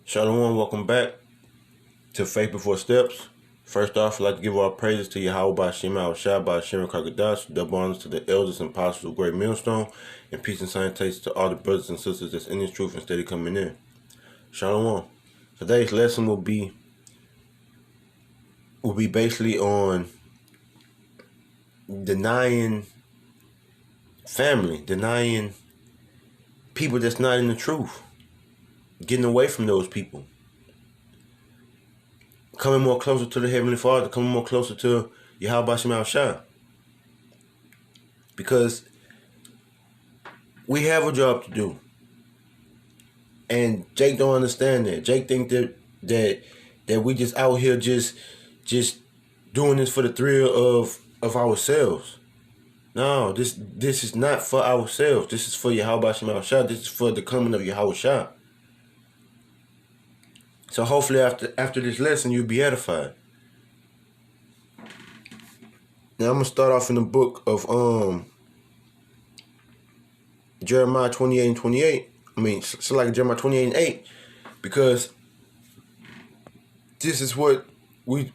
Shalom, welcome back to Faith Before Steps. First off, I'd like to give our praises to Yahweh Ba'Shem Al-Shah Ba'Shem Kakadash, double honors to the elders and apostles of Great Millstone, and peace and salutations to all the brothers and sisters that's in this truth and steady coming in. Shalom. Today's lesson will be basically on denying family, denying people that's not in the truth, getting away from those people, coming more closer to the Heavenly Father, coming more closer to Yahweh Ba'Shem Al-Shah. Because we have a job to do. And Jake don't understand that. Jake think that we just out here just doing this for the thrill of ourselves. No, this is not for ourselves. This is for Yahweh Ba'Shem Al-Shah. This is for the coming of Yahweh Shah. So hopefully after this lesson, you'll be edified. Now I'm going to start off in the book of Jeremiah 28 and 28. So like Jeremiah 28 and 8. Because this is what we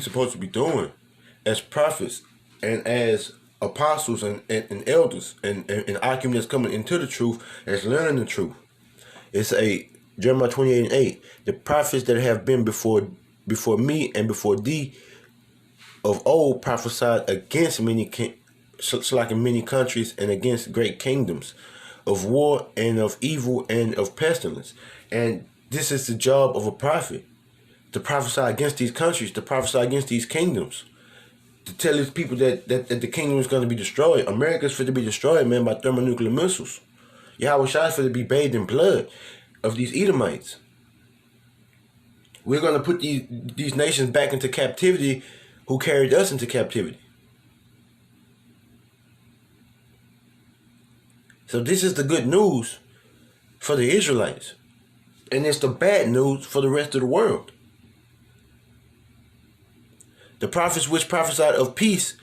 supposed to be doing as prophets and as apostles and elders and Akim that's coming into the truth, as learning the truth. It's Jeremiah 28 and 8. The prophets that have been before me and before thee of old prophesied against many countries and against great kingdoms, of war and of evil and of pestilence. And this is the job of a prophet, to prophesy against these countries, to prophesy against these kingdoms, to tell these people that the kingdom is going to be destroyed. America's for to be destroyed, man, by thermonuclear missiles. Yahweh Shah is for to be bathed in blood of these Edomites. We're going to put these nations back into captivity who carried us into captivity. So this is the good news for the Israelites. And it's the bad news for the rest of the world. The prophets which prophesied of peace,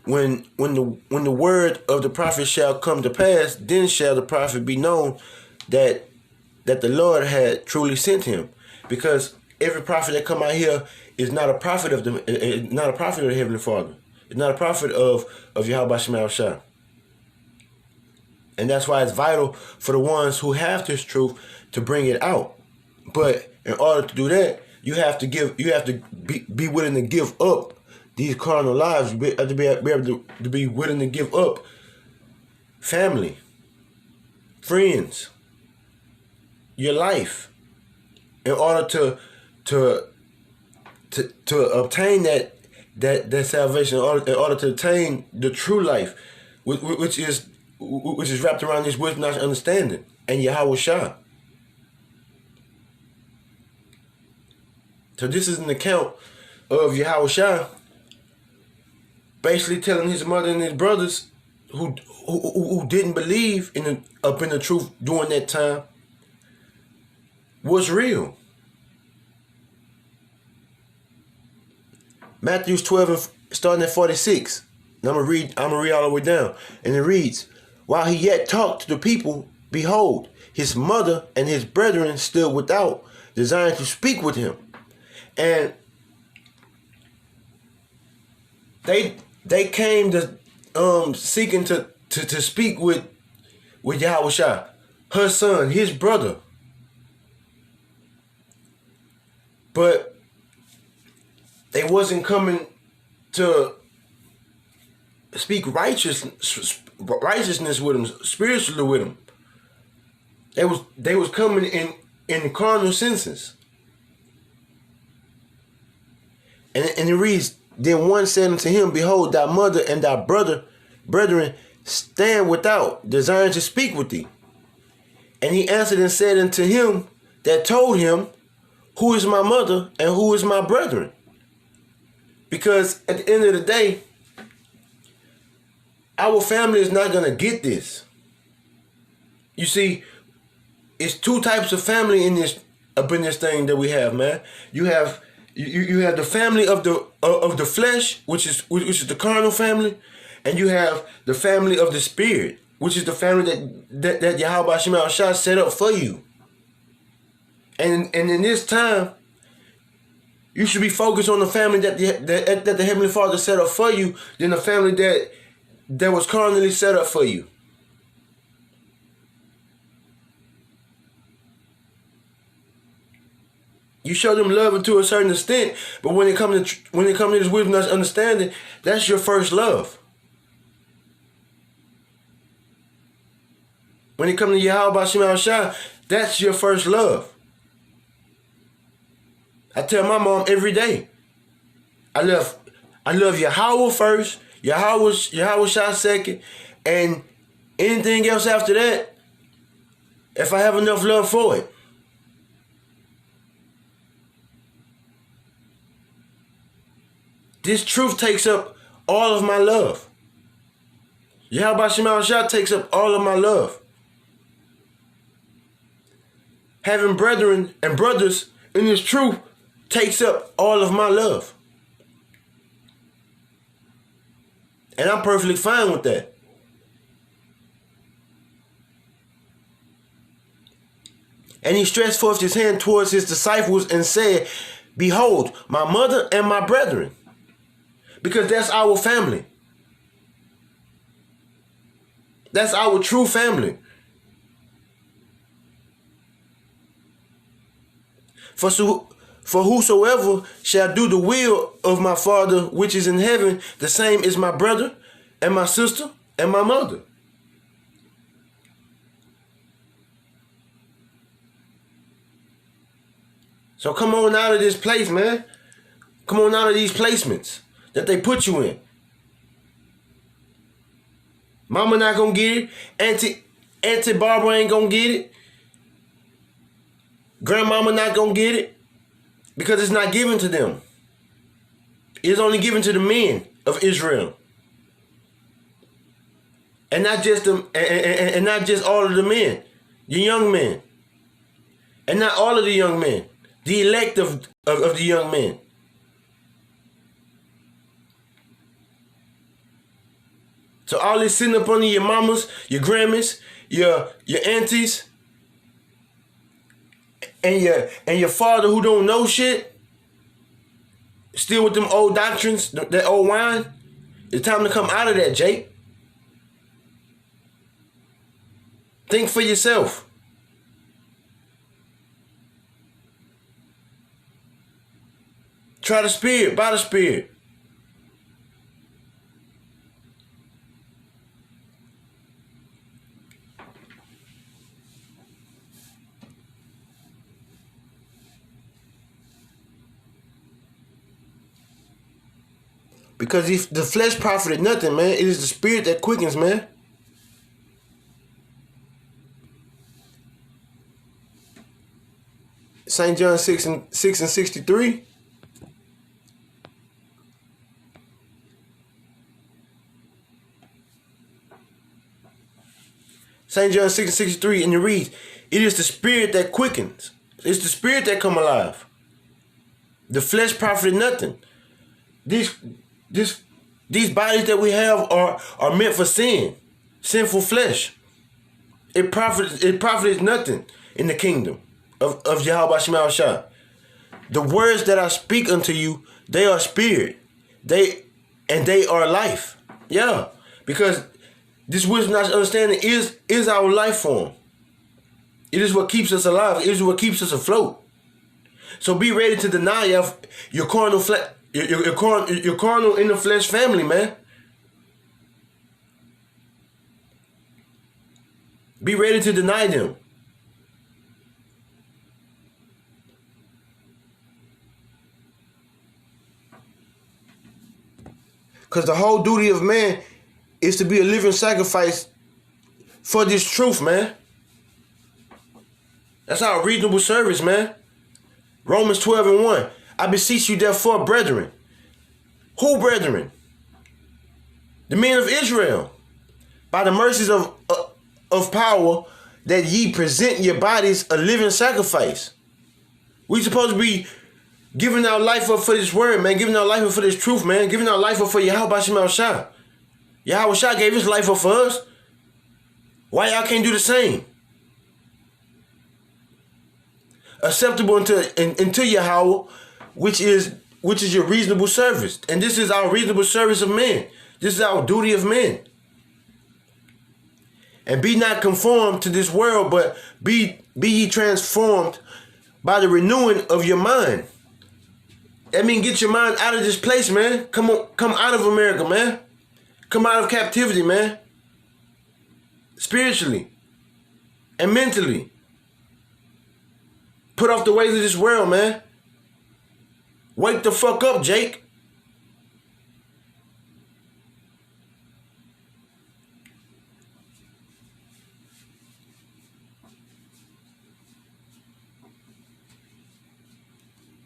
when the word of the prophet shall come to pass, then shall the prophet be known that the Lord had truly sent him. Because every prophet that come out here is not a prophet of the Heavenly Father. It's not a prophet of Yahweh Ba'Shem Al-Shah. And that's why it's vital for the ones who have this truth to bring it out. But in order to do that, you have to be willing to give up these carnal lives. You have to be able to be willing to give up family, friends, your life, in order to obtain that salvation, in order to attain the true life, which is wrapped around this wisdom, knowledge, understanding, and Yahweh Shah. So this is an account of Yahweh Shah basically telling his mother and his brothers who didn't believe in the truth during that time was real. Matthew 12 starting at 46. And I'm gonna read all the way down. And it reads, while he yet talked to the people, behold, his mother and his brethren stood without, desiring to speak with him. And they came to seeking to speak with Yahweh Shah, her son, his brother. But they wasn't coming to speak righteousness with him, spiritually with him. They was coming in carnal senses. And it reads, then one said unto him, behold, thy mother and thy brethren stand without, desiring to speak with thee. And he answered and said unto him that told him, who is my mother and who is my brethren? Because at the end of the day, our family is not going to get this. You see, it's two types of family up in this thing that we have, man. You have the family of the flesh, which is the carnal family, and you have the family of the spirit, which is the family that Yahweh Ba'Shem Al-Shah set up for you. And in this time, you should be focused on the family that the Heavenly Father set up for you than the family that was carnally set up for you. You show them love to a certain extent, but when it comes to this wisdom and understanding, that's your first love. When it comes to Yahweh Bashim Al-Shah, that's your first love. I tell my mom every day, I love Yahweh first, Yahweh Shah second, and anything else after that, if I have enough love for it. This truth takes up all of my love. Yahweh Bashim Al-Shah takes up all of my love. Having brethren and brothers in this truth takes up all of my love. And I'm perfectly fine with that. And he stretched forth his hand towards his disciples and said, behold, my mother and my brethren. Because that's our family. That's our true family. For whosoever shall do the will of my Father which is in heaven, the same is my brother and my sister and my mother. So come on out of this place, man. Come on out of these placements that they put you in. Mama not gonna get it. Auntie Barbara ain't gonna get it. Grandmama not gonna get it. Because it's not given to them. It's only given to the men of Israel. And not just them, and not just all of the men. The young men. And not all of the young men. The elect of the young men. So all this sitting up under your mamas, your grandmas, your aunties, and your father who don't know shit, still with them old doctrines, that old wine. It's time to come out of that, Jake. Think for yourself. Try the Spirit, by the Spirit. Because if the flesh profited nothing, man, it is the Spirit that quickens, man. St. John 6 and 63. St. John 6 and 63, and it reads, it is the Spirit that quickens. It's the Spirit that come alive. The flesh profited nothing. These bodies that we have are meant for sin. Sinful flesh. It profits nothing in the kingdom of Yahweh Shema Shah. The words that I speak unto you, they are spirit. They are life. Yeah. Because this wisdom and understanding is our life form. It is what keeps us alive. It is what keeps us afloat. So be ready to deny your carnal flesh. You're carnal in the flesh family, man. Be ready to deny them. Because the whole duty of man is to be a living sacrifice for this truth, man. That's our reasonable service, man. Romans 12 and 1. I beseech you therefore, brethren. Who brethren? The men of Israel. By the mercies of power, that ye present your bodies a living sacrifice. We supposed to be giving our life up for this word, man. Giving our life up for this truth, man. Giving our life up for Yahweh Shema Shah. Yahweh Shah gave his life up for us. Why y'all can't do the same? acceptable unto Yahweh, which is your reasonable service. And this is our reasonable service of men. This is our duty of men. And be not conformed to this world, but be ye transformed by the renewing of your mind. That means get your mind out of this place, man. Come on, come out of America, man. Come out of captivity, man. Spiritually and mentally. Put off the ways of this world, man. Wake the fuck up, Jake.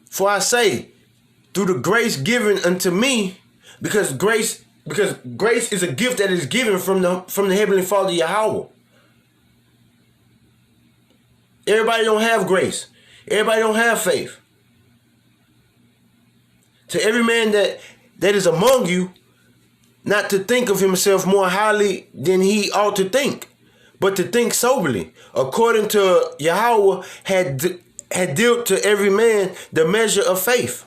For I say, through the grace given unto me, because grace is a gift that is given from the Heavenly Father Yahweh. Everybody don't have grace. Everybody don't have faith. To every man that is among you, not to think of himself more highly than he ought to think, but to think soberly, according to Yahweh had dealt to every man the measure of faith.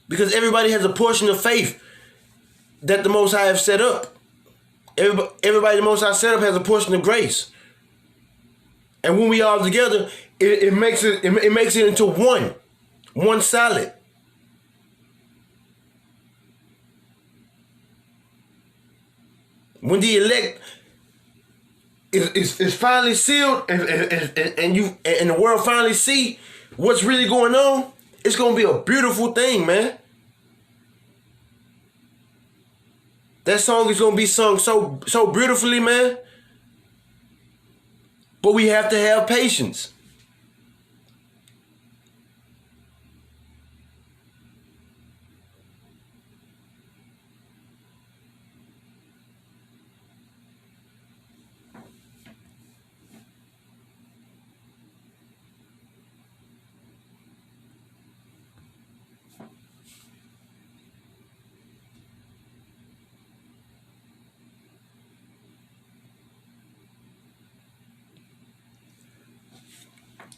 Because everybody has a portion of faith that the Most High have set up. Everybody the Most High set up has a portion of grace. And when we all together, it makes it into one solid. When the elect is finally sealed and the world finally see what's really going on, it's gonna be a beautiful thing, man. That song is gonna be sung so beautifully, man. But we have to have patience.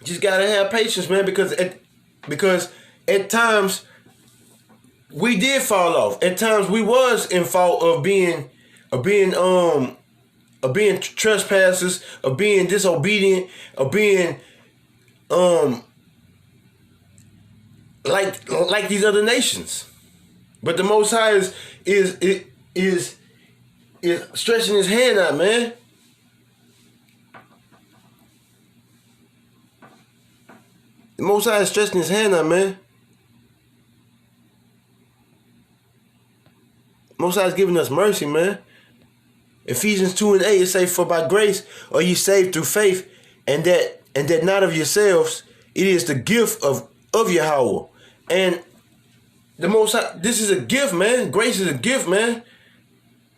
Just gotta have patience, man, because at times we did fall off. At times we was in fault of being trespassers, of being disobedient, of being like these other nations. But the Most High is stretching his hand out, man. The Most High is stretching his hand out, man. Most High is giving us mercy, man. Ephesians 2:8, it says, "For by grace are ye saved through faith, and that not of yourselves. It is the gift of Yahweh." And the Most High, this is a gift, man. Grace is a gift, man.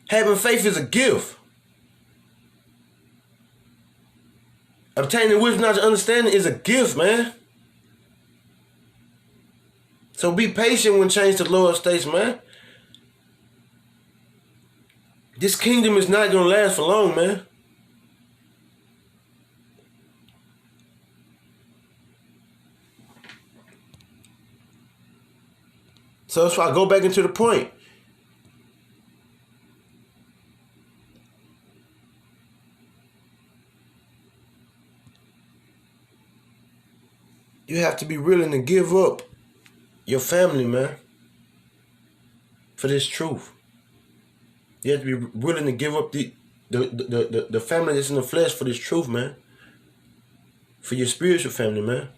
Having faith is a gift. Obtaining wisdom, knowledge, understanding is a gift, man. So be patient when change the Lord states, man. This kingdom is not going to last for long, man. So that's why I go back into the point. You have to be willing to give up your family, man, for this truth. You have to be willing to give up the family that's in the flesh for this truth, man. For your spiritual family, man.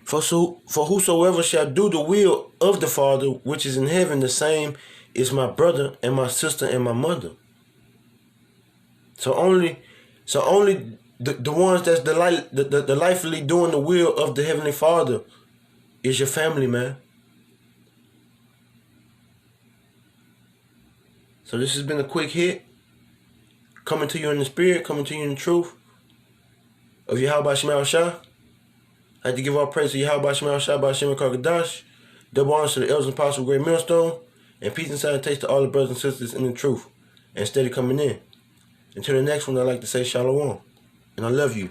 For whosoever shall do the will of the Father which is in heaven, the same is my brother and my sister and my mother. So only the ones that's delightfully doing the will of the Heavenly Father is your family, man. So this has been a quick hit. Coming to you in the spirit, coming to you in the truth of Yahweh Shema Shah. I had to give all praise to Yahweh Shema Shah, Ba'ashem Kakadash. Double honors to the elders and apostles of Great Millstone. And peace and salutations to all the brothers and sisters in the truth. And steady coming in. Until the next one, I'd like to say shalom. And I love you.